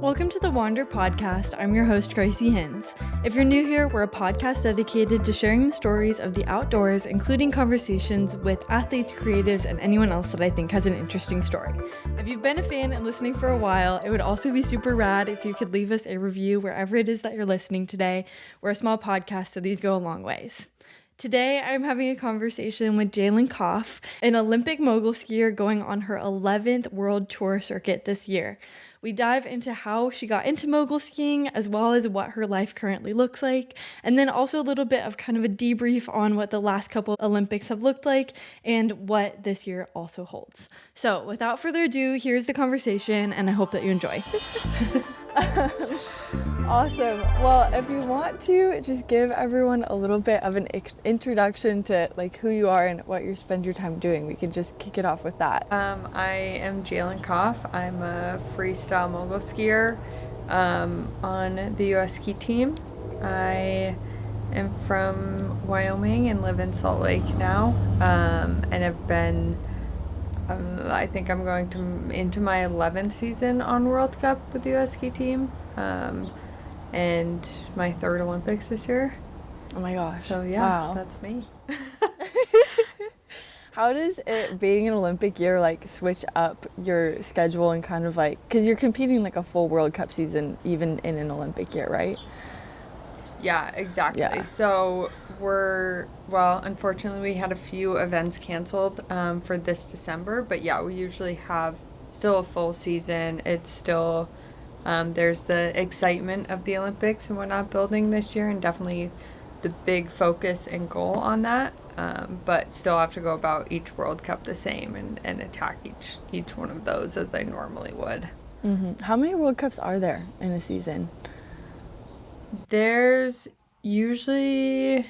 Welcome to the Wander Podcast. I'm your host, Gracie Hins. If you're new here, we're a podcast dedicated to sharing the stories of the outdoors, including conversations with athletes, creatives, and anyone else that I think has an interesting story. If you've been a fan and listening for a while, it would also be super rad if you could leave us a review wherever it is that you're listening today. We're a small podcast, so these go a long ways. Today, I'm having a conversation with Jaelin Kauf, an Olympic mogul skier going on her 11th World Tour circuit this year. We dive into how she got into mogul skiing, as well as what her life currently looks like, and then also a little bit of kind of a debrief on what the last couple Olympics have looked like and what this year also holds. So without further ado, here's the conversation, and I hope that you enjoy. Awesome. Well, if you want to just give everyone a little bit of an introduction to like who you are and what you spend your time doing, we could just kick it off with that. I am Jaelin Kauf. I'm a freestyle mogul skier on the U.S. ski team. I am from Wyoming and live in Salt Lake now, and have been I think I'm going into my 11th season on World Cup with the U.S. ski team, and my third Olympics this year. Oh my gosh. So yeah, wow. That's me. How does it being an Olympic year like switch up your schedule and kind of like, because you're competing like a full World Cup season even in an Olympic year, right? Yeah, exactly. Yeah. So unfortunately we had a few events canceled for this December, but yeah, we usually have still a full season. It's still, there's the excitement of the Olympics and whatnot building this year, and definitely the big focus and goal on that, but still have to go about each World Cup the same and attack each one of those as I normally would. Mm-hmm. How many World Cups are there in a season? There's usually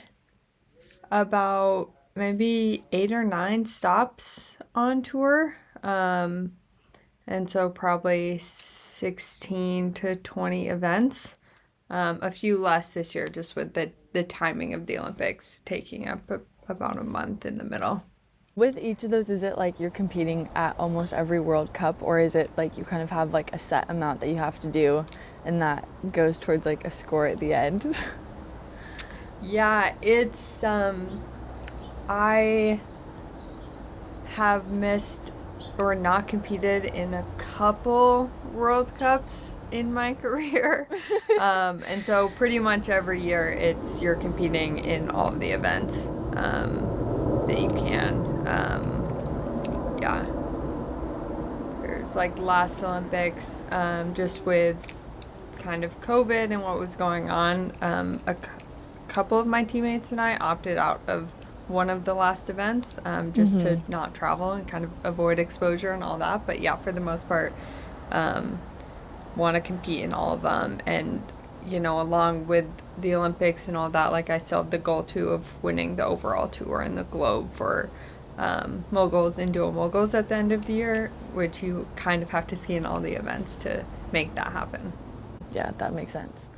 about maybe 8 or 9 stops on tour, and so probably 16 to 20 events. A few less this year, just with the timing of the Olympics taking up about a month in the middle. With each of those, is it like you're competing at almost every World Cup, or is it like you kind of have like a set amount that you have to do and that goes towards like a score at the end? Yeah, it's I have missed or not competed in a couple World Cups in my career, and so pretty much every year you're competing in all of the events that you can. Yeah, there's like last Olympics, just with kind of COVID and what was going on, a couple of my teammates and I opted out of one of the last events, just to not travel and kind of avoid exposure and all that. But yeah, for the most part, want to compete in all of them. And, you know, along with the Olympics and all that, like I still have the goal too of winning the overall tour and the globe for moguls and dual moguls at the end of the year, which you kind of have to ski in all the events to make that happen. Yeah, that makes sense.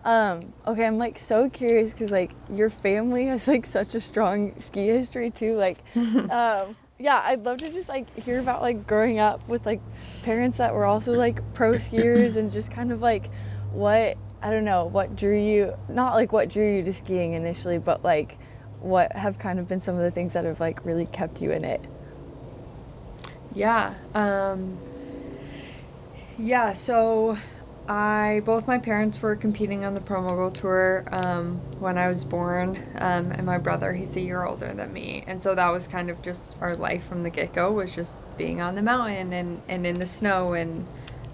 Okay, I'm like so curious because like your family has like such a strong ski history too. Like, yeah, I'd love to just like hear about like growing up with like parents that were also like pro skiers and just kind of like what drew you, not like what drew you to skiing initially, but like what have kind of been some of the things that have like really kept you in it? Yeah. So both my parents were competing on the Pro Mogul Tour when I was born, and my brother, he's a year older than me, and so that was kind of just our life from the get-go, was just being on the mountain and in the snow. And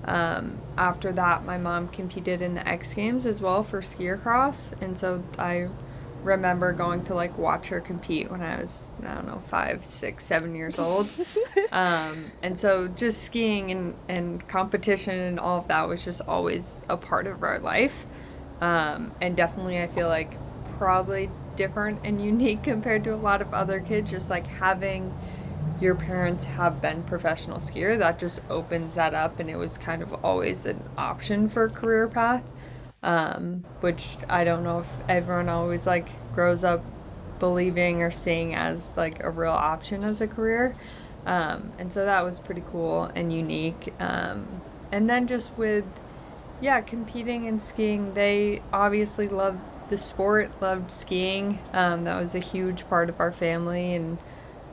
after that, my mom competed in the X Games as well for skier cross, and so I remember going to like watch her compete when I was, 5, 6, 7 years old. And so just skiing and competition and all of that was just always a part of our life. And definitely I feel like probably different and unique compared to a lot of other kids, just like having your parents have been professional skier, that just opens that up, and it was kind of always an option for a career path. Which I don't know if everyone always like grows up believing or seeing as like a real option as a career. And so that was pretty cool and unique. And then just with Yeah, competing and skiing, they obviously loved the sport, loved skiing. That was a huge part of our family, and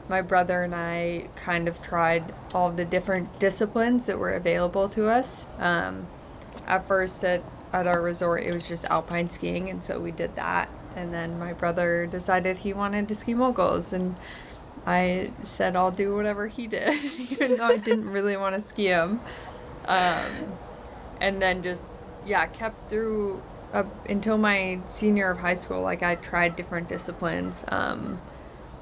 my brother and I kind of tried all the different disciplines that were available to us. At first, at our resort, it was just alpine skiing, and so we did that. And then my brother decided he wanted to ski moguls, and I said I'll do whatever he did, even though I didn't really want to ski him. Um, and then just, yeah, kept through until my senior year of high school. Like, I tried different disciplines,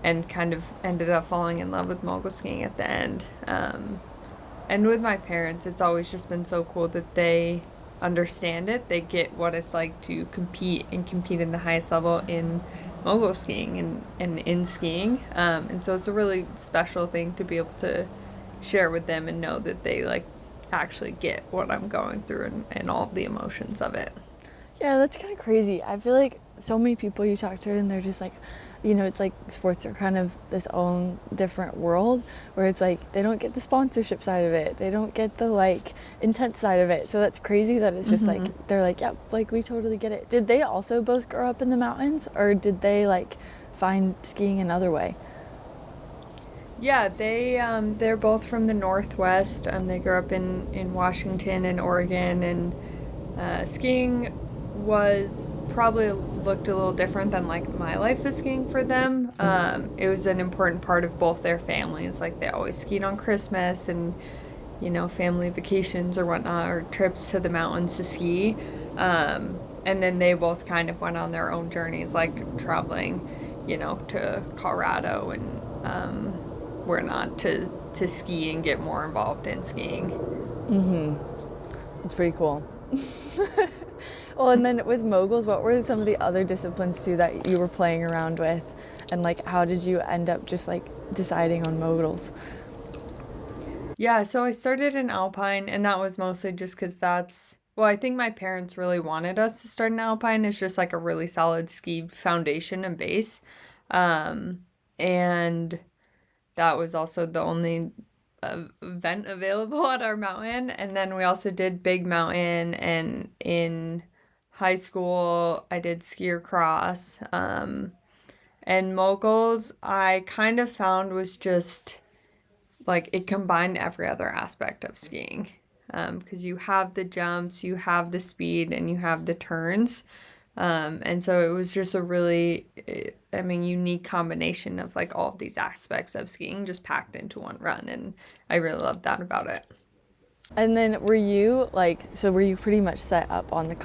and kind of ended up falling in love with mogul skiing at the end. And with my parents, it's always just been so cool that they understand it. They get what it's like to compete in the highest level in mogul skiing and in skiing. And so it's a really special thing to be able to share with them and know that they like actually get what I'm going through and all the emotions of it. Yeah, that's kind of crazy. I feel like so many people you talk to and they're just like, you know, it's like sports are kind of this own different world where it's like they don't get the sponsorship side of it. They don't get the like intense side of it. So that's crazy that it's just like, they're like, yeah, like we totally get it. Did they also both grow up in the mountains, or did they like find skiing another way? Yeah, they're both from the Northwest. They grew up in Washington and Oregon, and skiing was probably looked a little different than like my life of skiing for them. It was an important part of both their families. Like, they always skied on Christmas and, you know, family vacations or whatnot, or trips to the mountains to ski. And then they both kind of went on their own journeys, like traveling, you know, to Colorado and whatnot to ski and get more involved in skiing. That's pretty cool. Well, and then with moguls, what were some of the other disciplines too that you were playing around with, and like how did you end up just like deciding on moguls? Yeah, so I started in alpine, and that was mostly just because I think my parents really wanted us to start in alpine. It's just like a really solid ski foundation and base. And that was also the only event available at our mountain. And then we also did big mountain, and in high school I did skier cross. And moguls I kind of found was just like it combined every other aspect of skiing, because you have the jumps, you have the speed, and you have the turns. And so it was just a really, unique combination of like all of these aspects of skiing just packed into one run. And I really loved that about it. And then were you pretty much set up on the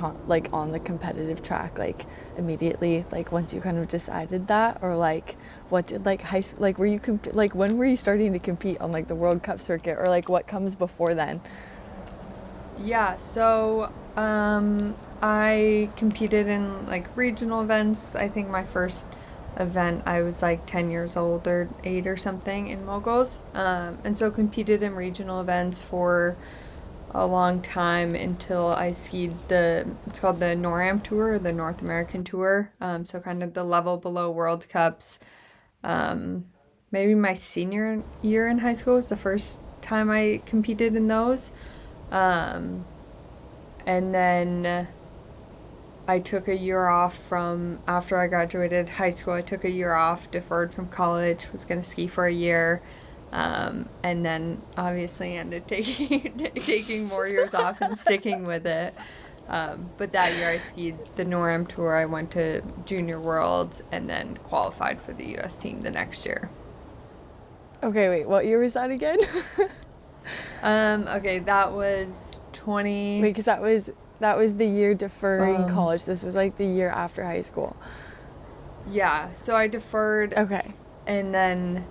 on the competitive track like immediately, like once you kind of decided that, or like what did like high like were you like when were you starting to compete on like the World Cup circuit, or like what comes before then? Yeah, so I competed in like regional events. I think my first event I was like 10 years old or 8 or something in moguls, and so competed in regional events for a long time until I skied it's called the NORAM tour, or the North American tour, so kind of the level below World Cups. Maybe my senior year in high school was the first time I competed in those, and then I took a year off from after I graduated high school. I took a year off, deferred from college, was going to ski for a year, and then obviously ended taking more years off and sticking with it. But that year I skied the NORAM tour. I went to Junior Worlds and then qualified for the U.S. team the next year. Okay, wait, what year was that again? Okay, that was 20... Wait, because that was the year deferring college. This was like the year after high school. Yeah, so I deferred. Okay. And then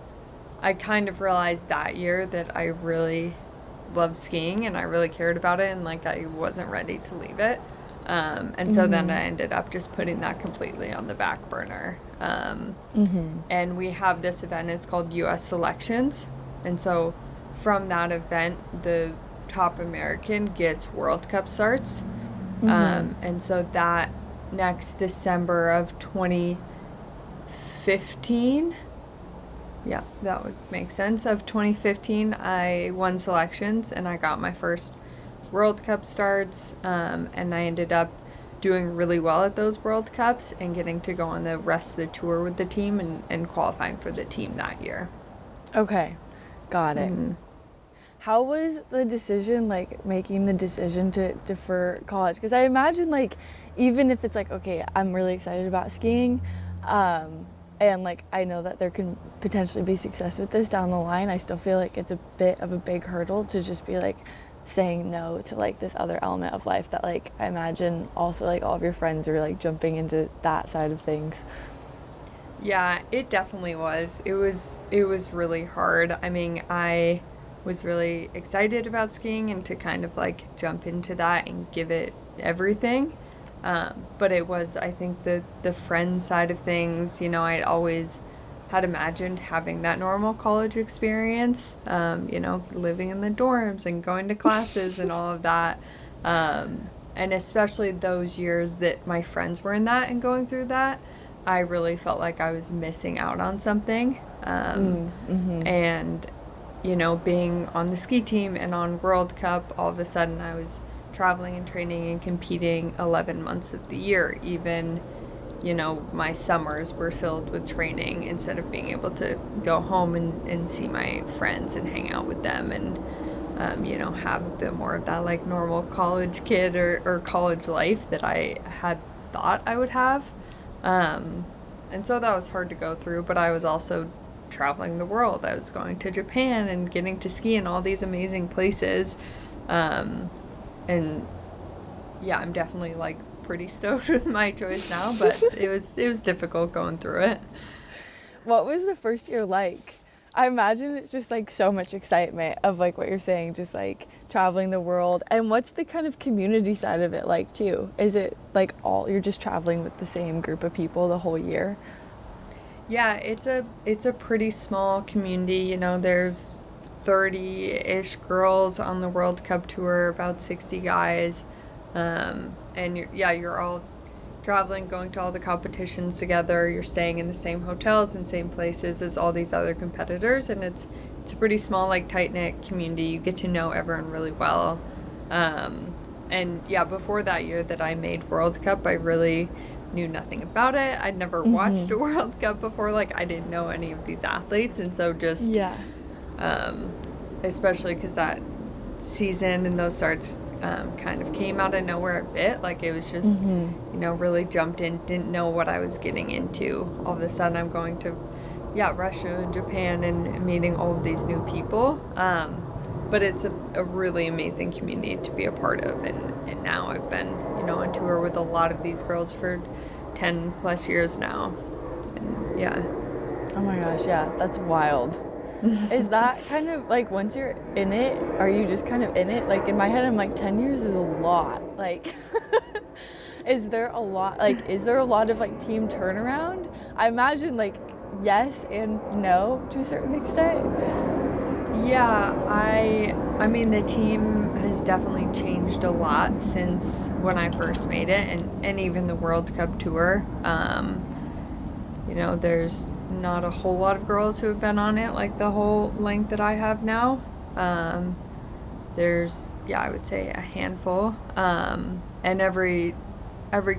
I kind of realized that year that I really loved skiing and I really cared about it, and like I wasn't ready to leave it. And so then I ended up just putting that completely on the back burner. And we have this event, it's called U.S. Selections. And so from that event, the top American gets World Cup starts. And so that next December of 2015, yeah, that would make sense, of 2015, I won selections and I got my first World Cup starts, and I ended up doing really well at those World Cups and getting to go on the rest of the tour with the team and qualifying for the team that year. Okay, got it. Mm-hmm. How was the decision, like, making the decision to defer college? Because I imagine, like, even if it's like, okay, I'm really excited about skiing, and, like, I know that there can potentially be success with this down the line, I still feel like it's a bit of a big hurdle to just be, like, saying no to, like, this other element of life that, like, I imagine also, like, all of your friends are, like, jumping into that side of things. Yeah, it definitely was. It was really hard. I mean, I was really excited about skiing and to kind of, like, jump into that and give it everything. But it was, I think, the friend side of things. You know, I'd always had imagined having that normal college experience, you know, living in the dorms and going to classes and all of that. And especially those years that my friends were in that and going through that, I really felt like I was missing out on something. And, you know, being on the ski team and on World Cup, all of a sudden I was traveling and training and competing 11 months of the year. Even, you know, my summers were filled with training instead of being able to go home and see my friends and hang out with them and, you know, have a bit more of that, like, normal college kid or college life that I had thought I would have. And so that was hard to go through, but I was also traveling the world. I was going to Japan and getting to ski in all these amazing places. And yeah, I'm definitely, like, pretty stoked with my choice now, but it was difficult going through it. What was the first year like? I imagine it's just, like, so much excitement of, like, what you're saying, just, like, traveling the world. And what's the kind of community side of it like, too? Is it, like, you're just traveling with the same group of people the whole year? Yeah, it's a pretty small community. You know, there's 30-ish girls on the World Cup tour, about 60 guys. And you're all traveling, going to all the competitions together. You're staying in the same hotels and same places as all these other competitors, and it's a pretty small, like, tight-knit community. You get to know everyone really well. And yeah, before that year that I made World Cup, I really knew nothing about it. I'd never watched a World Cup before. Like, I didn't know any of these athletes, and so just especially because that season and those starts kind of came out of nowhere a bit. Like, it was just, you know, really jumped in, didn't know what I was getting into. All of a sudden I'm going to, Russia and Japan and meeting all of these new people. But it's a really amazing community to be a part of. And now I've been, you know, on tour with a lot of these girls for 10 plus years now. And yeah. Oh my gosh, yeah, that's wild. Is that kind of, like, once you're in it, are you just kind of in it? Like, in my head, I'm like, 10 years is a lot. Like, is there a lot of, like, team turnaround? I imagine, like, yes and no to a certain extent. Yeah, I mean, the team has definitely changed a lot since when I first made it, and even the World Cup tour. You know, there's not a whole lot of girls who have been on it, like, the whole length that I have now. There's, I would say a handful. And every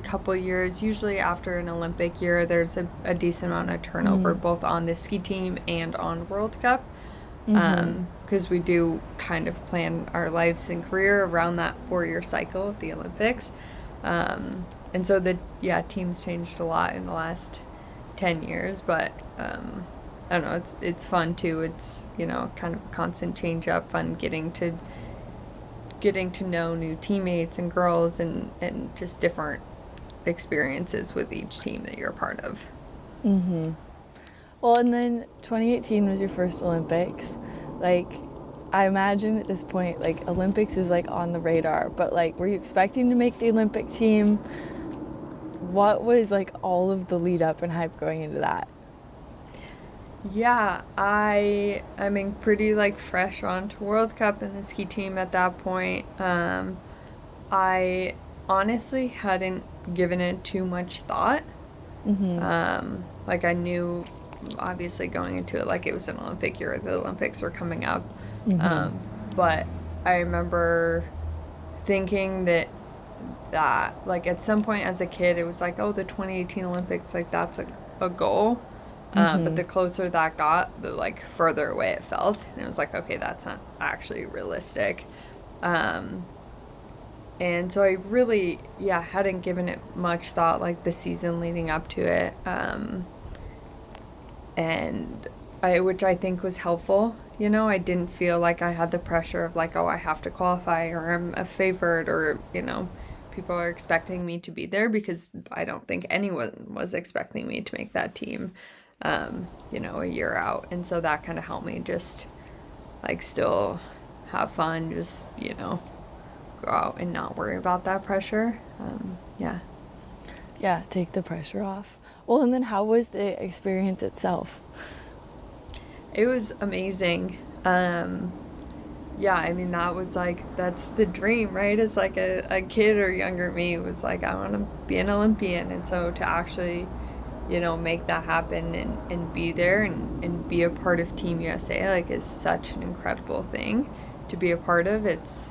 couple years, usually after an Olympic year, there's a decent amount of turnover, both on the ski team and on World Cup. Because we do kind of plan our lives and career around that 4-year cycle of the Olympics. And so teams changed a lot in the last 10 years, but I don't know, it's fun too. It's, you know, kind of constant change up, fun getting to know new teammates and girls and just different experiences with each team that you're a part of. Well, and then 2018 was your first Olympics. Like, I imagine at this point, like, Olympics is, like, on the radar, but, like, were you expecting to make the Olympic team? What was, like, all of the lead up and hype going into that? Yeah, I mean, pretty, like, fresh onto World Cup and the ski team at that point. I honestly hadn't given it too much thought. Like, I knew, obviously, going into it, like, it was an Olympic year, the Olympics were coming up. But I remember thinking that like at some point as a kid it was like, oh, the 2018 Olympics, like that's a goal. But the closer that got, the like further away it felt, and it was like, okay, that's not actually realistic. And so I really, hadn't given it much thought, like the season leading up to it, which I think was helpful. I didn't feel like I had the pressure of like, oh, I have to qualify, or I'm a favorite, or people are expecting me to be there, because I don't think anyone was expecting me to make that team, a year out. And so that kind of helped me just like still have fun, just, go out and not worry about that pressure. Yeah, take the pressure off. Well, and then how was the experience itself? It was amazing. I mean, that was like, that's the dream, right? As like a kid or younger me was like, I want to be an Olympian. And so to actually, make that happen and be there and be a part of Team USA, like, is such an incredible thing to be a part of. It's,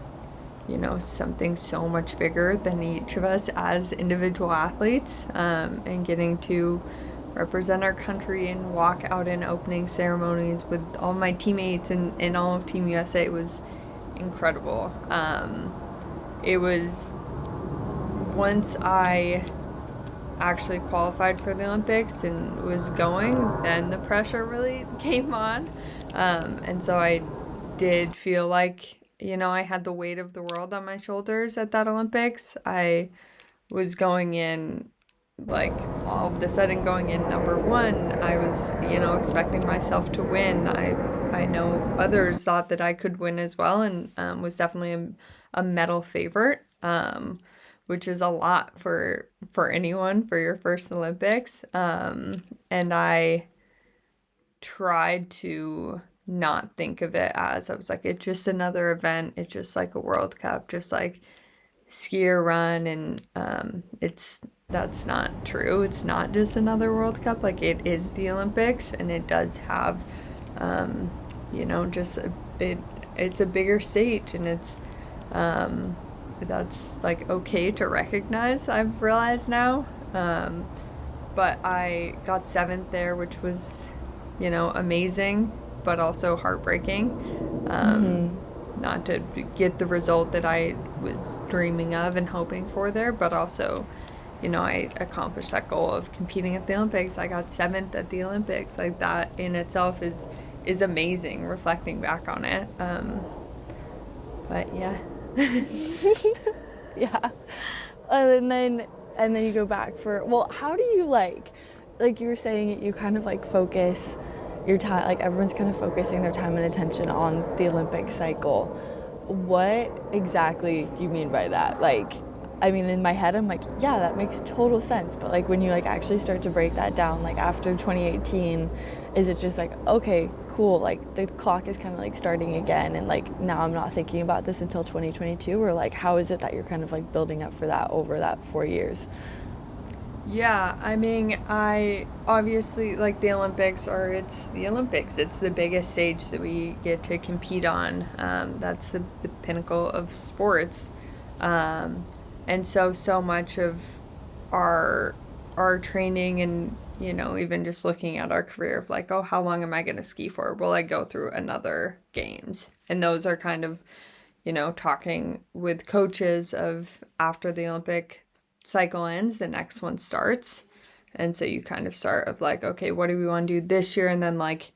something so much bigger than each of us as individual athletes, and getting to represent our country and walk out in opening ceremonies with all my teammates and all of Team USA was incredible. It was, once I actually qualified for the Olympics and was going, then the pressure really came on. And so I did feel like, I had the weight of the world on my shoulders at that Olympics. I was going in, like, all of a sudden going in number one. I was, expecting myself to win. I know others thought that I could win as well, and was definitely a medal favorite, which is a lot for anyone for your first Olympics. And I tried to not think of it as, I was like, it's just another event. It's just like a World Cup, just like ski or run. And that's not true. It's not just another World Cup. Like, it is the Olympics, and it does have, it's a bigger stage, and it's, that's like okay to recognize, I've realized now. But I got 7th there, which was, amazing, but also heartbreaking. Not to get the result that I was dreaming of and hoping for there, but also, I accomplished that goal of competing at the Olympics. I got 7th at the Olympics. Like, that in itself is amazing, reflecting back on it. But yeah. Yeah. And then you go back for, well, how do you like you were saying, you kind of like focus your time, like everyone's kind of focusing their time and attention on the Olympic cycle. What exactly do you mean by that? Like, I mean, in my head, I'm like, yeah, that makes total sense. But like, when you like actually start to break that down, like after 2018, is it just like, okay, cool, like the clock is kind of like starting again, and like now I'm not thinking about this until 2022, or like how is it that you're kind of like building up for that over that 4 years? Yeah, I mean, I obviously, like, the Olympics it's the Olympics. It's the biggest stage that we get to compete on. That's the pinnacle of sports. And so much of our training and, even just looking at our career of like, oh, how long am I going to ski for? Will I go through another games? And those are kind of, talking with coaches of after the Olympic cycle ends, the next one starts. And so you kind of start of like, okay, what do we want to do this year? And then like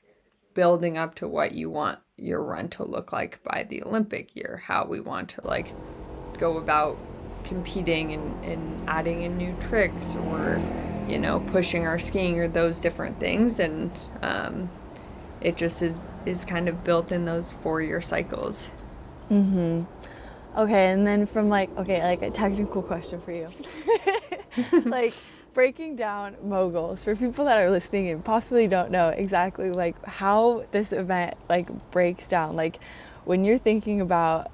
building up to what you want your run to look like by the Olympic year, how we want to like go about competing and adding in new tricks, or pushing our skiing, or those different things. And it just is kind of built in those 4-year cycles. Okay, and then from like a technical question for you. Like, breaking down moguls for people that are listening and possibly don't know exactly like how this event like breaks down, like when you're thinking about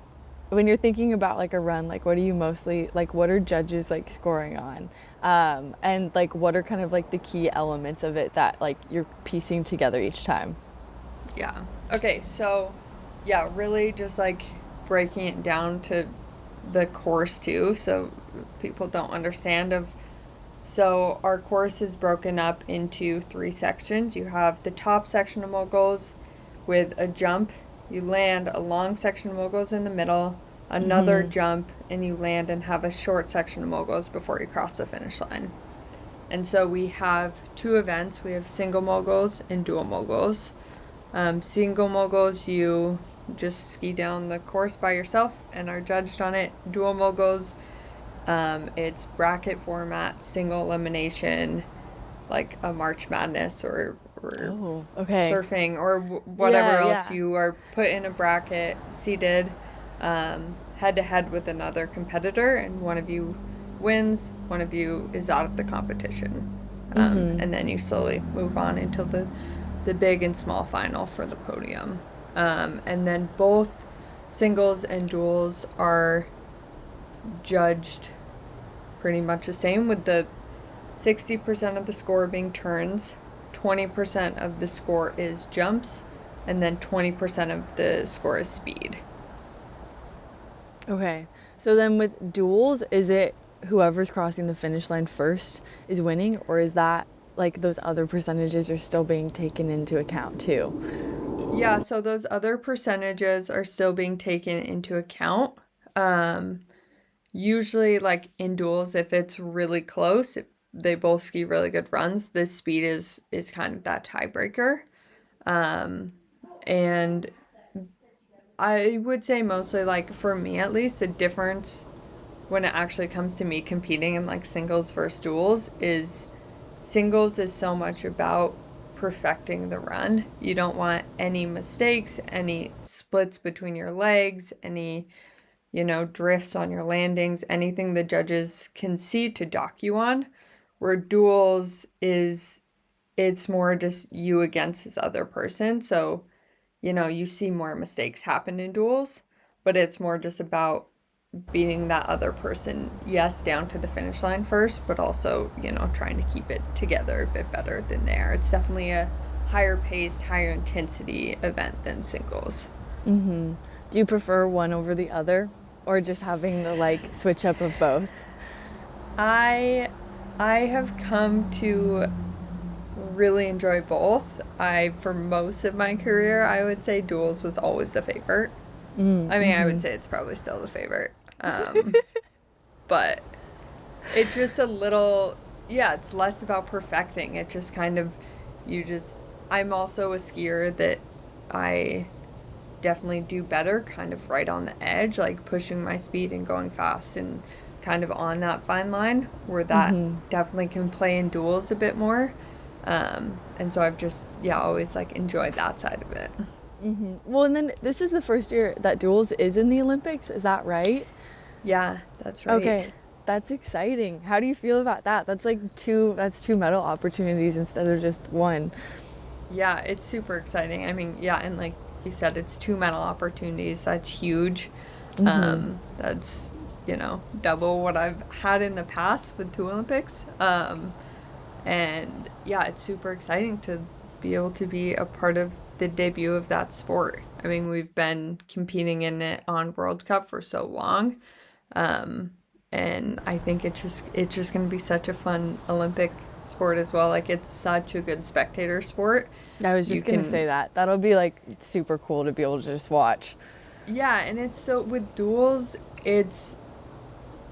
like a run, like what are you mostly like, what are judges like scoring on, and like what are kind of like the key elements of it that like you're piecing together each time? Yeah, okay, so yeah, really just like breaking it down to the course too, so people don't understand of. So our course is broken up into 3 sections. You have the top section of moguls with a jump. You land a long section of moguls in the middle, another jump, and you land and have a short section of moguls before you cross the finish line. And so we have 2 events. We have single moguls and dual moguls. Single moguls, you just ski down the course by yourself and are judged on it. Dual moguls, it's bracket format, single elimination, like a March Madness or surfing or whatever else. You are put in a bracket, seated, head to head with another competitor, and one of you wins, one of you is out of the competition. And then you slowly move on until the big and small final for the podium. And then both singles and duals are judged pretty much the same, with the 60% of the score being turns, 20% of the score is jumps, and then 20% of the score is speed. Okay. So then with duals, is it whoever's crossing the finish line first is winning, or is that like those other percentages are still being taken into account too? Yeah, so those other percentages are still being taken into account. Usually, like in duels, if it's really close, if they both ski really good runs, the speed is kind of that tiebreaker. And I would say mostly, like for me at least, the difference when it actually comes to me competing in like singles versus duals is singles is so much about perfecting the run. You don't want any mistakes, any splits between your legs, any, drifts on your landings, anything the judges can see to dock you on. Where duals it's more just you against this other person. So, you see more mistakes happen in duals, but it's more just about beating that other person, yes, down to the finish line first, but also, trying to keep it together a bit better than there. It's definitely a higher paced, higher intensity event than singles. Do you prefer one over the other, or just having the like switch up of both? I have come to really enjoy both. For most of my career, I would say duals was always the favorite. I would say it's probably still the favorite. But it's just a little, it's less about perfecting. It just kind of, I'm also a skier that I definitely do better kind of right on the edge, like pushing my speed and going fast and kind of on that fine line, where that definitely can play in duals a bit more. And so I've just, always like enjoyed that side of it. Well, and then this is the first year that duals is in the Olympics. Is that right? Yeah, that's right. Okay, that's exciting. How do you feel about that? That's like two medal opportunities instead of just one. Yeah, it's super exciting. I mean, and like you said, it's 2 medal opportunities. That's huge. That's, double what I've had in the past with 2 Olympics. And it's super exciting to be able to be a part of the debut of that sport. I mean, we've been competing in it on World Cup for so long. And I think it's just going to be such a fun Olympic sport as well. Like, it's such a good spectator sport. I was just going to say that. That'll be like super cool to be able to just watch. Yeah, and it's so, with duals, it's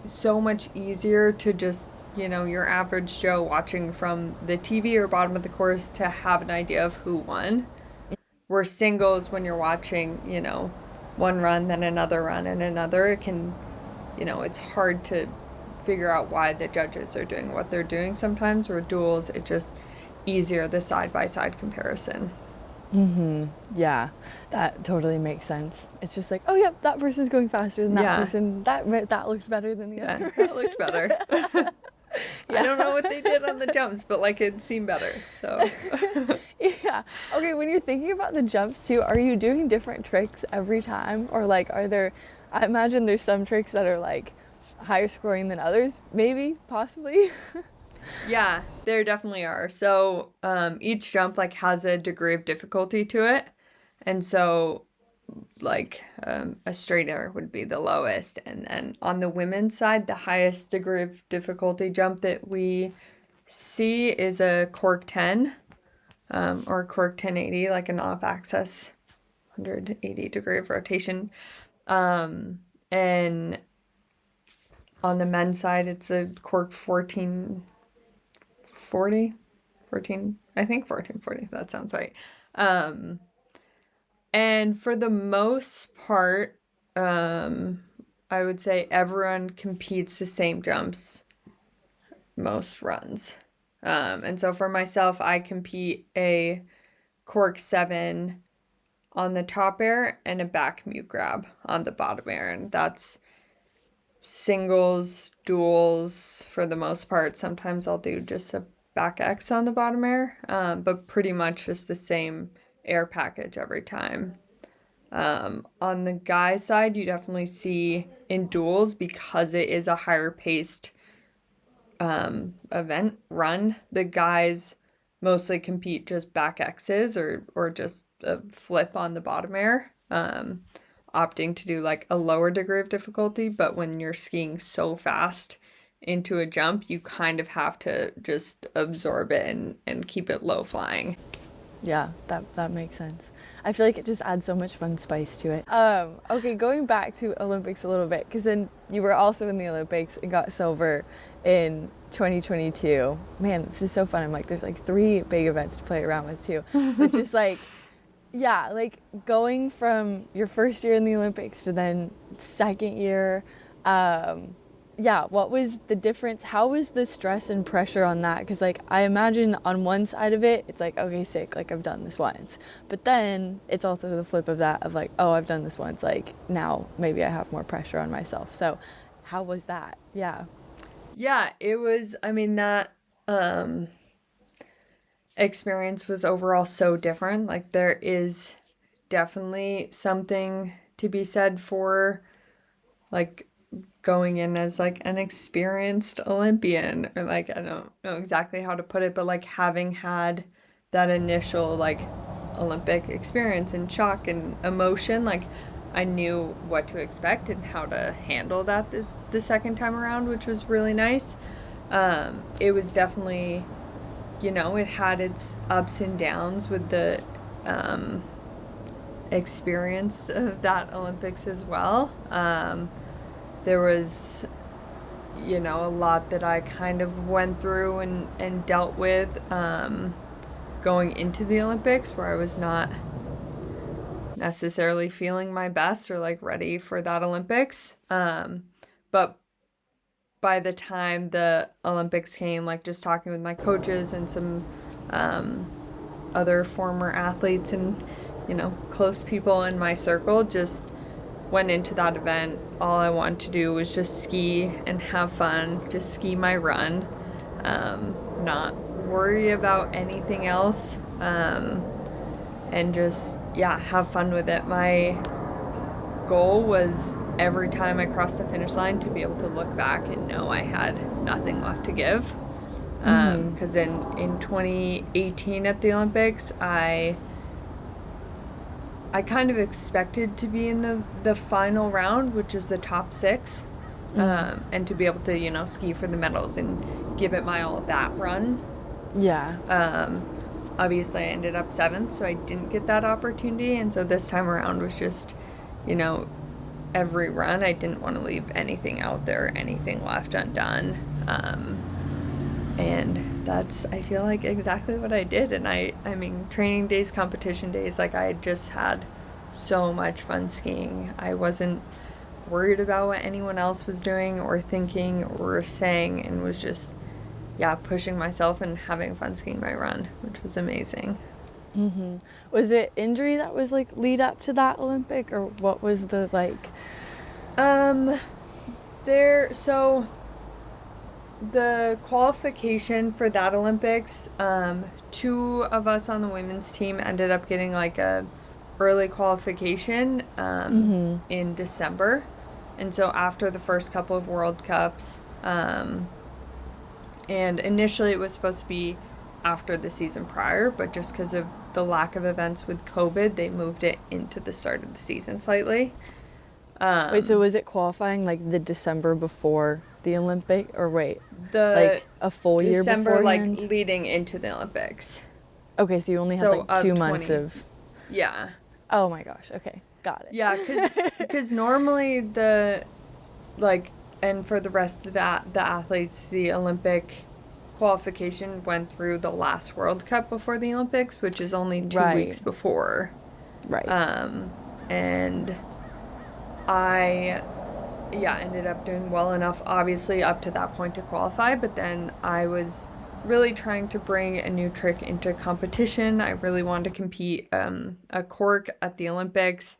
so much easier to just, your average Joe watching from the TV or bottom of the course to have an idea of who won. Where singles, when you're watching, one run, then another run and another, it can, it's hard to figure out why the judges are doing what they're doing sometimes. Or duals, it's just easier, the side-by-side comparison. Yeah, that totally makes sense. It's just like, oh, yep, that person's going faster than that person. That looked better than the other person. That looked better. I don't know what they did on the jumps, but like it seemed better. So yeah. Okay, when you're thinking about the jumps too, are you doing different tricks every time, or like I imagine there's some tricks that are like higher scoring than others, maybe, possibly. Yeah, there definitely are. So each jump like has a degree of difficulty to it, and so like a straight air would be the lowest. And then on the women's side, the highest degree of difficulty jump that we see is a cork 10 or a cork 1080, like an off-axis 180 degree of rotation. And on the men's side, it's a cork 1440, I think 1440, that sounds right. And for the most part, I would say everyone competes the same jumps most runs. And so for myself, I compete a cork 7 on the top air and a back mute grab on the bottom air. And that's singles, duels for the most part. Sometimes I'll do just a back X on the bottom air, but pretty much just the same air package every time. On the guy side, you definitely see in duels, because it is a higher paced event run, the guys mostly compete just back X's or just a flip on the bottom air, opting to do like a lower degree of difficulty. But when you're skiing so fast into a jump, you kind of have to just absorb it and keep it low flying. Yeah, that makes sense. I feel like it just adds so much fun spice to it. Okay, going back to Olympics a little bit, because then you were also in the Olympics and got silver in 2022. Man, this is so fun. I'm like, there's like 3 big events to play around with too. But just like, yeah, like going from your first year in the Olympics to then second year, yeah, what was the difference? How was the stress and pressure on that? Because, like, I imagine on one side of it, it's like, okay, sick, like, I've done this once. But then it's also the flip of that of, like, oh, I've done this once. Like, now maybe I have more pressure on myself. So how was that? Yeah. Yeah, it was, I mean, that experience was overall so different. Like, there is definitely something to be said for, like, going in as like an experienced Olympian, or like, I don't know exactly how to put it, but like having had that initial like Olympic experience and shock and emotion, like I knew what to expect and how to handle that the second time around, which was really nice. It was definitely, you know, it had its ups and downs with the experience of that Olympics as well. There was, you know, a lot that I kind of went through and dealt with going into the Olympics, where I was not necessarily feeling my best or like ready for that Olympics. But by the time the Olympics came, like just talking with my coaches and some other former athletes and, you know, close people in my circle, just went into that event, all I wanted to do was just ski and have fun, just ski my run, not worry about anything else, and just, yeah, have fun with it. My goal was every time I crossed the finish line to be able to look back and know I had nothing left to give. Because in 2018 at the Olympics, I kind of expected to be in the final round, which is the top 6, and to be able to, you know, ski for the medals and give it my all that run. Yeah. Obviously I ended up 7th, so I didn't get that opportunity. And so this time around was just, you know, every run, I didn't want to leave anything out there, anything left undone. And that's, I feel like, exactly what I did. And I mean, training days, competition days, like I just had so much fun skiing. I wasn't worried about what anyone else was doing or thinking or saying, and was just, yeah, pushing myself and having fun skiing my run, which was amazing. Was it injury that was like lead up to that Olympic, or what was the like? So the qualification for that Olympics, 2 of us on the women's team ended up getting like a early qualification in December. And so after the first couple of World Cups, and initially it was supposed to be after the season prior, but just because of the lack of events with COVID, they moved it into the start of the season slightly. Wait, so was it qualifying like the December before the Olympic, or wait, the like a full year December, beforehand? like leading into the Olympics. Okay, so you only had like 2 months of. Yeah. Oh my gosh. Okay, got it. Yeah, because normally and for the rest of the athletes, the Olympic qualification went through the last World Cup before the Olympics, which is only 2 weeks before. Right. And I, ended up doing well enough, obviously, up to that point to qualify, but then I was really trying to bring a new trick into competition. I really wanted to compete a cork at the Olympics.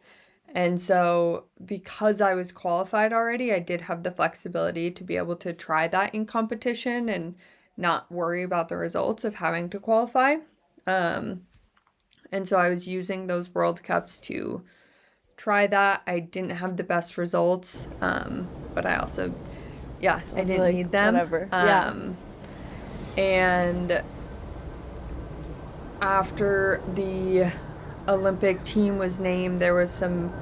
And so because I was qualified already, I did have the flexibility to be able to try that in competition and not worry about the results of having to qualify. And so I was using those World Cups to try that. I didn't have the best results, but I also, I didn't need them. Whatever. And after the Olympic team was named, there was some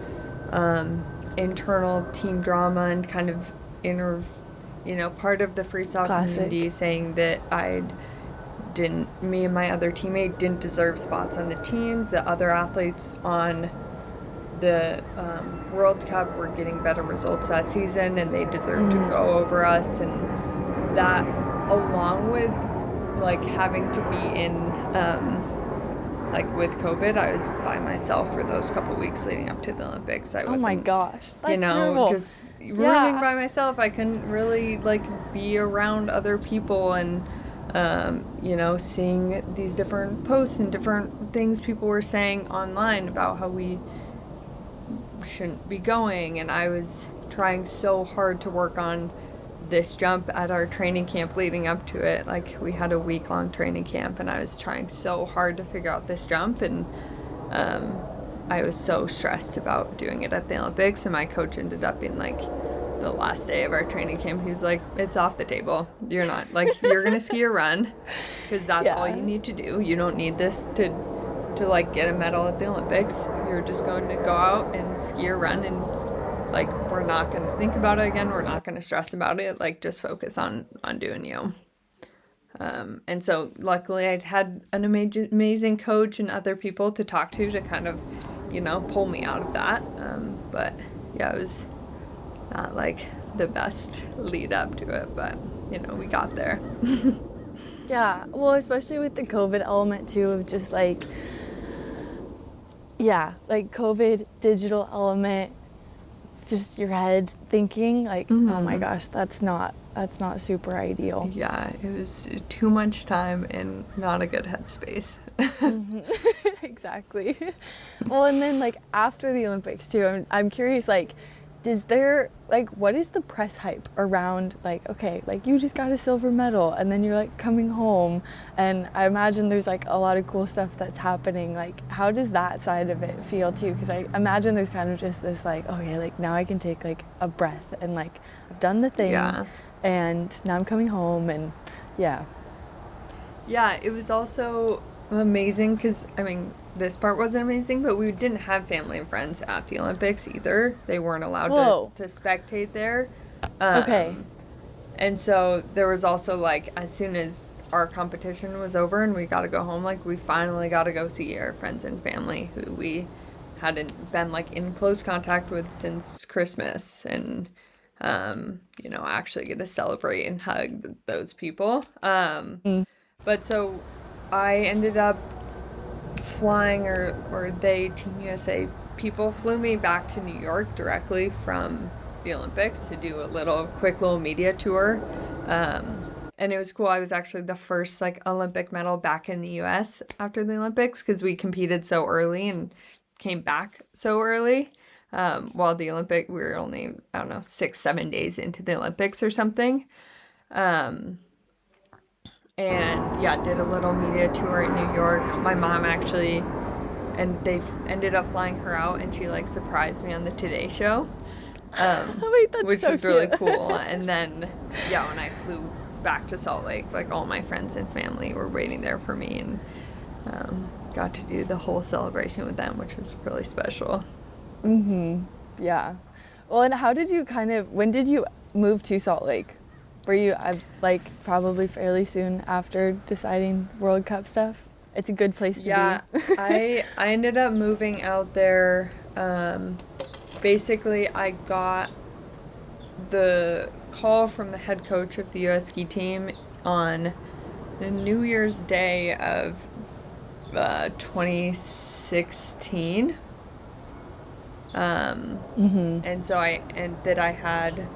internal team drama and kind of part of the freestyle community saying that me and my other teammate didn't deserve spots on the teams. The other athletes on the World Cup were getting better results that season and they deserved to go over us, and that, along with like having to be in with COVID, I was by myself for those couple weeks leading up to the Olympics. I was, oh my gosh, that's terrible. Just rooming by myself. I couldn't really be around other people and seeing these different posts and different things people were saying online about how we shouldn't be going, and I was trying so hard to work on this jump at our training camp leading up to it. We had a week-long training camp and I was trying so hard to figure out this jump, and I was so stressed about doing it at the Olympics, and my coach ended up being the last day of our training camp, he was like, it's off the table. You're not, you're gonna ski or run, because that's all you need to do. You don't need this to get a medal at the Olympics. You're just going to go out and ski or run, and we're not going to think about it again. We're not going to stress about it. Just focus on doing you. And so luckily I had an amazing coach and other people to talk to kind of, pull me out of that. But yeah, it was not the best lead up to it, but we got there. Yeah, well, especially with the COVID element too, of just COVID, digital element, just your head thinking oh my gosh, that's not super ideal. Yeah, it was too much time and not a good headspace. Exactly. Well, and then after the Olympics too, I'm curious, is there what is the press hype around okay, you just got a silver medal and then you're coming home, and I imagine there's a lot of cool stuff that's happening. How does that side of it feel too? Because I imagine there's kind of just this okay, now I can take a breath and I've done the thing, and now I'm coming home, and yeah, it was also amazing because this part wasn't amazing, but we didn't have family and friends at the Olympics either. They weren't allowed to spectate there. Okay. And so there was also as soon as our competition was over and we got to go home, we finally got to go see our friends and family who we hadn't been in close contact with since Christmas, and actually get to celebrate and hug those people. But so I ended up flying, or Team USA people flew me back to New York directly from the Olympics to do a quick little media tour, and it was cool. I was actually the first Olympic medal back in the US after the Olympics, because we competed so early and came back so early, while the Olympic, we were only 6-7 days into the Olympics or something. And did a little media tour in New York. My mom actually, and they ended up flying her out, and she surprised me on the Today Show, Wait, that's which so was cute. really cool. And then when I flew back to Salt Lake. Like, all my friends and family were waiting there for me, and got to do the whole celebration with them, which was really special. Yeah. Well, and how did you when did you move to Salt Lake? Were you like probably fairly soon after deciding World Cup stuff? It's a good place to be. Yeah, I ended up moving out there. Basically, I got the call from the head coach of the U.S. ski team on the New Year's Day of 2016. And so I had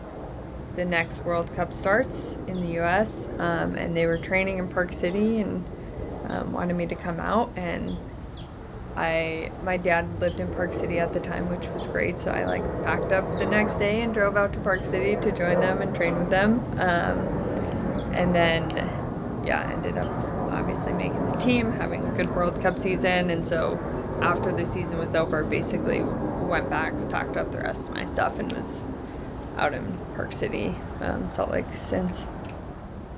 the next World Cup starts in the U.S. And they were training in Park City and wanted me to come out, and my dad lived in Park City at the time, which was great, so I like packed up the next day and drove out to Park City to join them and train with them, and then ended up obviously making the team, having a good World Cup season. And so after the season was over, basically went back, packed up the rest of my stuff, and was out in Park City, Salt Lake since.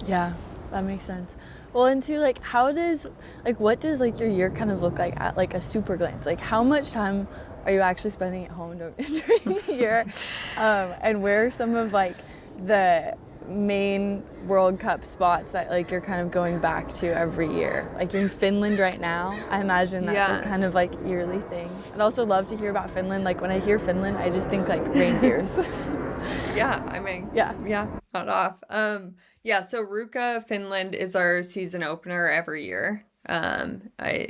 Yeah, that makes sense. Well, and too, like, what does like your year kind of look like at like a super glance? Like, how much time are you actually spending at home during the year? And where are some of like the main World Cup spots that like you're kind of going back to every year? Like, you're in Finland right now. I imagine that's a kind of like yearly thing. I'd also love to hear about Finland. Like, when I hear Finland, I just think like reindeers. Not off. So Ruka, Finland is our season opener every year. I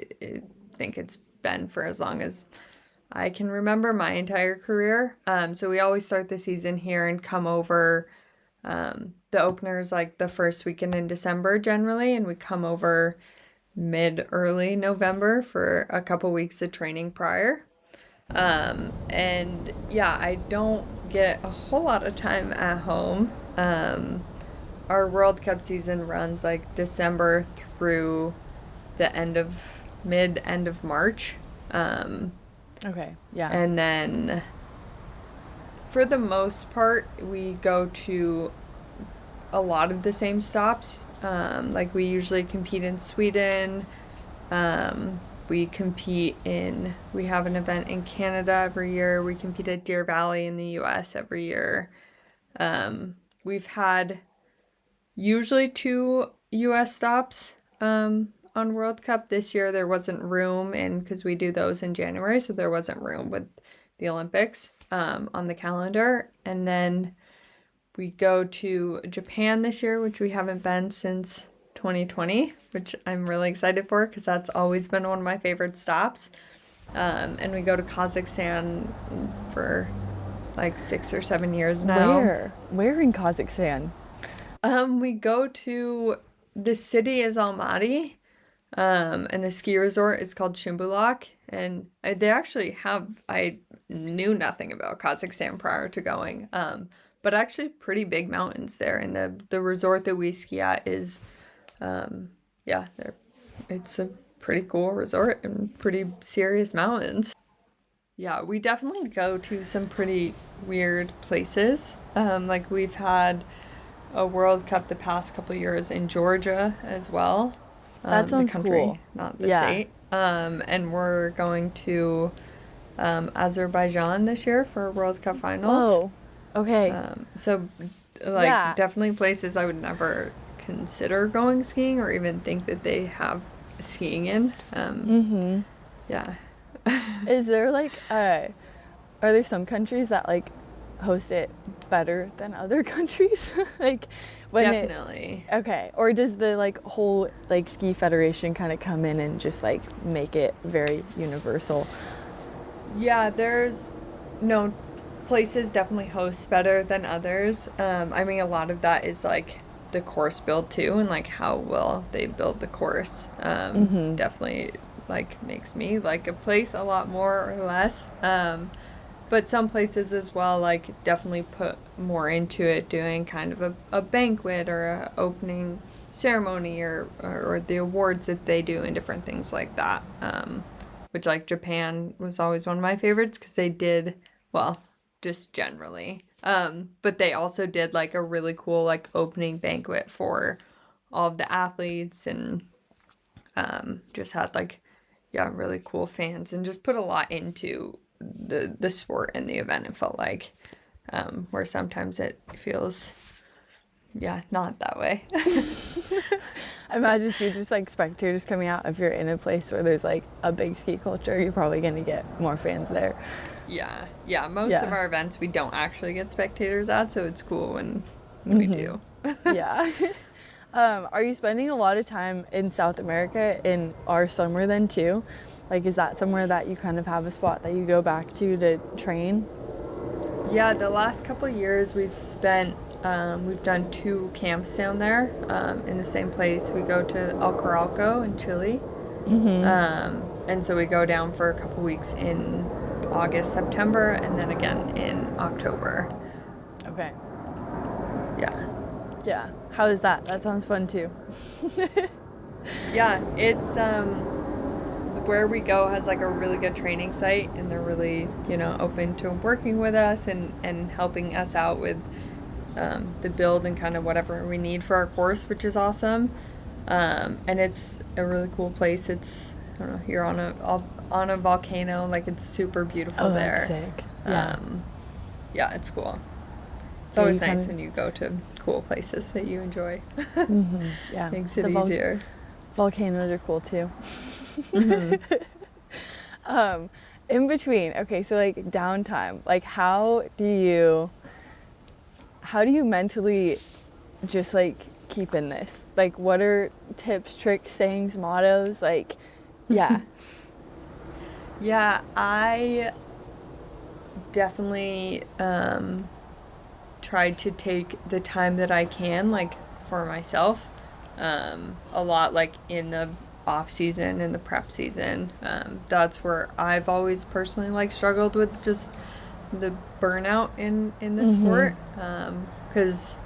think it's been for as long as I can remember, my entire career. So we always start the season here and come over. The opener is like the first weekend in December generally, and we come over early November for a couple weeks of training prior. I don't get a whole lot of time at home. Our World Cup season runs like December through the end of March. Okay, yeah. And then for the most part, we go to a lot of the same stops. Like, we usually compete in Sweden. We have an event in Canada every year. We compete at Deer Valley in the U.S. every year. We've had usually 2 U.S. stops on World Cup. This year there wasn't room, and because we do those in January, so there wasn't room with the Olympics on the calendar. And then we go to Japan this year, which we haven't been since 2020, which I'm really excited for because that's always been one of my favorite stops. And we go to Kazakhstan for like 6 or 7 years now. Where in Kazakhstan? We go to, the city is Almaty, and the ski resort is called Shimbulak. And they actually I knew nothing about Kazakhstan prior to going, but actually pretty big mountains there. And the resort that we ski at is, it's a pretty cool resort and pretty serious mountains. Yeah, we definitely go to some pretty weird places. Like, we've had a World Cup the past couple years in Georgia as well. That sounds the country, cool. Not the state. And we're going to Azerbaijan this year for World Cup finals. Oh, okay. Definitely places I would never consider going skiing or even think that they have skiing in. Yeah. Is there like, are there some countries that like host it better than other countries? Like, Definitely. Okay. Or does the like whole like ski federation kind of come in and just like make it very universal? Yeah, places definitely host better than others. I mean, a lot of that is like the course build too, and like how well they build the course. Definitely like makes me like a place a lot more or less. But some places as well, like, definitely put more into it, doing kind of a banquet or a opening ceremony or the awards that they do and different things like that. Which, like, Japan was always one of my favorites because they did, well, just generally. But they also did like a really cool like opening banquet for all of the athletes, and just had like, yeah, really cool fans, and just put a lot into the sport and the event, it felt like, where sometimes it feels, yeah, not that way. I imagine too, just like spectators coming out, if you're in a place where there's like a big ski culture, you're probably going to get more fans there. Yeah, most of our events we don't actually get spectators at, so it's cool when we do. Yeah. Are you spending a lot of time in South America in our summer then too? Like, is that somewhere that you kind of have a spot that you go back to train? Yeah, the last couple of years we've done 2 camps down there, in the same place. We go to El Corralco in Chile. And so we go down for a couple weeks in August, September, and then again in October. Okay. Yeah. How is that? That sounds fun too. Yeah, it's where we go has like a really good training site, and they're really, open to working with us and helping us out with the build and kind of whatever we need for our course, which is awesome. And it's a really cool place. It's, I don't know, you're on a volcano, like it's super beautiful there. That's sick. Yeah. Yeah, it's cool. It's always nice when you go to cool places that you enjoy. Yeah. Makes it easier. Volcanoes are cool too. In between, okay, so like downtime, like how do you mentally just like keep in this? Like, what are tips, tricks, sayings, mottos? Like, yeah. Yeah, I definitely tried to take the time that I can, like, for myself, a lot, like, in the off season and the prep season. That's where I've always personally, like, struggled with just the burnout in the sport, because,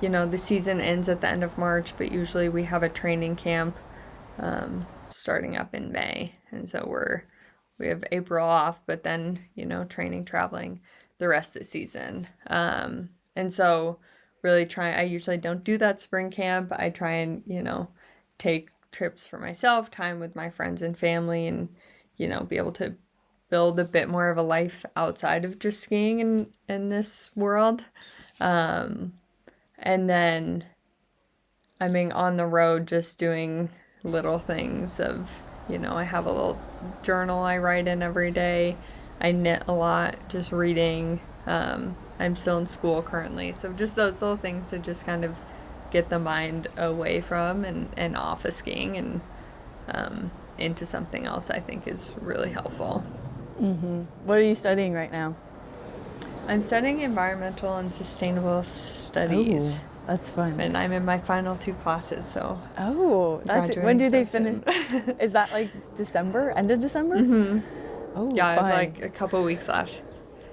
the season ends at the end of March, but usually we have a training camp starting up in May, and so we have April off, but then, training, traveling the rest of the season. And so really I usually don't do that spring camp. I try and, take trips for myself, time with my friends and family, and, be able to build a bit more of a life outside of just skiing in this world. And then, on the road, just doing little things of, I have a little journal I write in every day. I knit a lot, just reading. I'm still in school currently, so just those little things to just kind of get the mind away from and off of skiing and into something else, I think is really helpful. What are you studying right now? I'm studying environmental and sustainable studies. Ooh, that's fun. And I'm in my final 2 classes, so. Oh, when do they finish? Is that like December? End of December? Oh, yeah, fun. I have like a couple weeks left.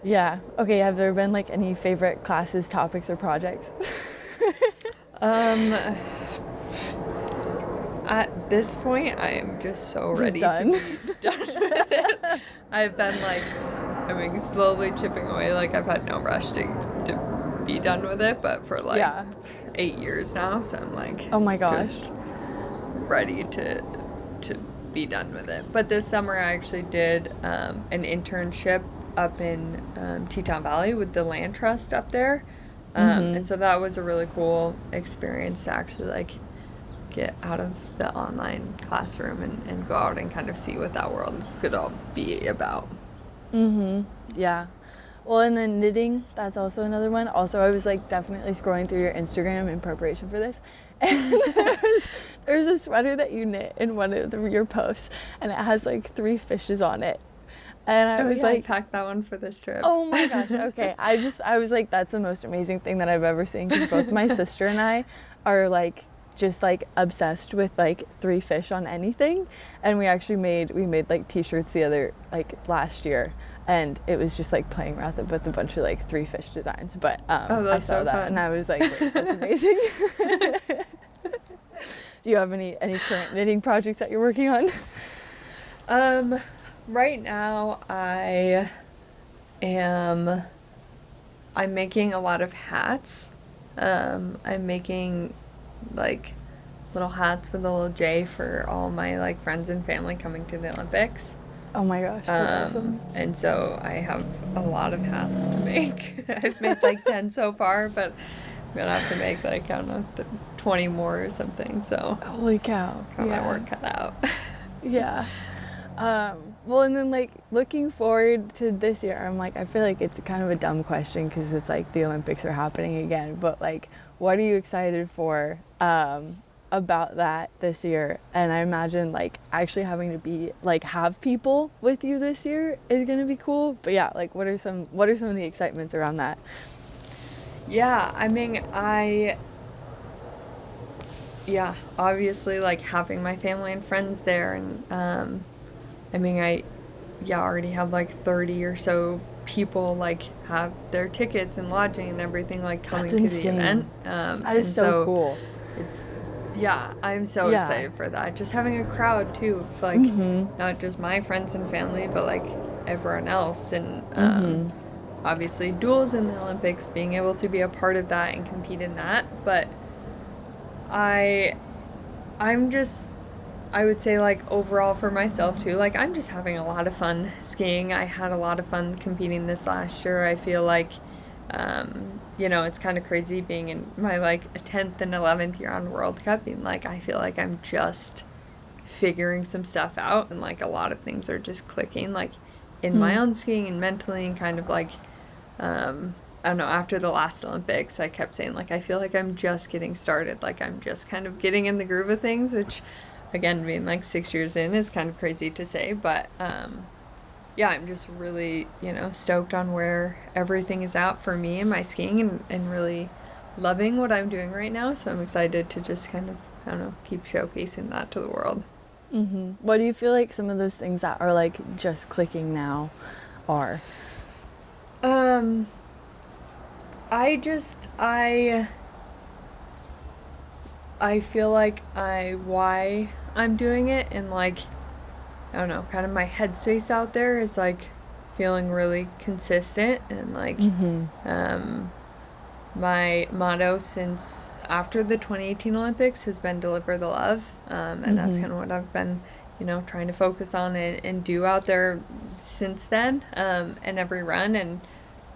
Yeah. Okay, have there been like any favorite classes, topics, or projects? At this point, I am just so ready to be done with it. I've been slowly chipping away. Like, I've had no rush to be done with it, but for 8 years now, so I'm like, oh my gosh, just ready to be done with it. But this summer I actually did an internship up in Teton Valley with the land trust up there, and so that was a really cool experience to actually like get out of the online classroom and go out and kind of see what that world could all be about. Yeah. Well, and then knitting, that's also another one. Also, I was like definitely scrolling through your Instagram in preparation for this, and there's a sweater that you knit in one of your posts, and it has like 3 fishes on it. And I was like, I packed that one for this trip. Oh my gosh, okay. I was like, that's the most amazing thing that I've ever seen, because both my sister and I are like just like obsessed with like 3 fish on anything, and we made like t-shirts last year, and it was just like playing around with a bunch of like 3 fish designs, but I saw so that fun. And I was like, wait, that's amazing. Do you have any current knitting projects that you're working on? Right now I am I'm making a lot of hats. I'm making like little hats with a little J for all my like friends and family coming to the Olympics. Oh my gosh, that's awesome. And so I have a lot of hats to make. I've made like 10 so far, but I'm gonna have to make like, I don't know, 20 more or something. So Holy cow. got my work cut out. Yeah. Well, and then like looking forward to this year, I'm like, I feel like it's kind of a dumb question because it's like the Olympics are happening again, but like, what are you excited for about that this year? And I imagine like actually having to be like have people with you this year is gonna be cool. But yeah, like what are some of the excitements around that? Yeah, I mean, obviously like having my family and friends there, and I mean, I already have like 30 or so people like have their tickets and lodging and everything like coming to the event. That is so cool. I'm so excited for that. Just having a crowd too, for, like not just my friends and family, but like everyone else, and obviously duels in the Olympics, being able to be a part of that and compete in that. But I would say like overall for myself too, like I'm just having a lot of fun skiing. I had a lot of fun competing this last year. I feel like it's kind of crazy being in my like 10th and 11th year on World Cup, being like I feel like I'm just figuring some stuff out, and like a lot of things are just clicking like in my own skiing and mentally, and kind of like I don't know, after the last Olympics I kept saying like I feel like I'm just getting started, like I'm just kind of getting in the groove of things, which again, being like 6 years in is kind of crazy to say, but I'm just really, stoked on where everything is at for me and my skiing, and really loving what I'm doing right now. So I'm excited to just kind of, I don't know, keep showcasing that to the world. What do you feel like some of those things that are like just clicking now are? I feel like why I'm doing it, and like, I don't know, kind of my headspace out there is like feeling really consistent, and like my motto since after the 2018 Olympics has been deliver the love, and that's kind of what I've been trying to focus on and do out there since then, and every run. And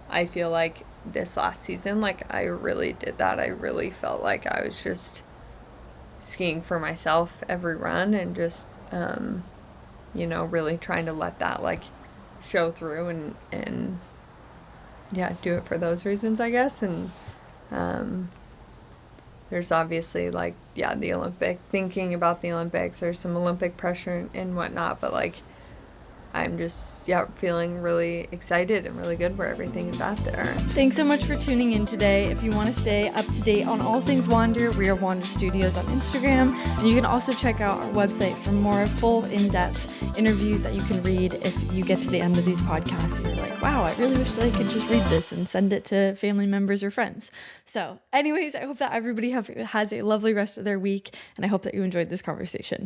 I feel like this last season, like I really did that. I really felt like I was just skiing for myself every run, and just really trying to let that like show through, and do it for those reasons, I guess. And there's obviously like the thinking about the Olympics, there's some Olympic pressure and whatnot, but like I'm just feeling really excited and really good where everything is at there. Thanks so much for tuning in today. If you want to stay up to date on all things Wander, we are Wander Studios on Instagram, and you can also check out our website for more full in-depth interviews that you can read if you get to the end of these podcasts and you're like, wow, I really wish that I could just read this and send it to family members or friends. So anyways, I hope that everybody has a lovely rest of their week, and I hope that you enjoyed this conversation.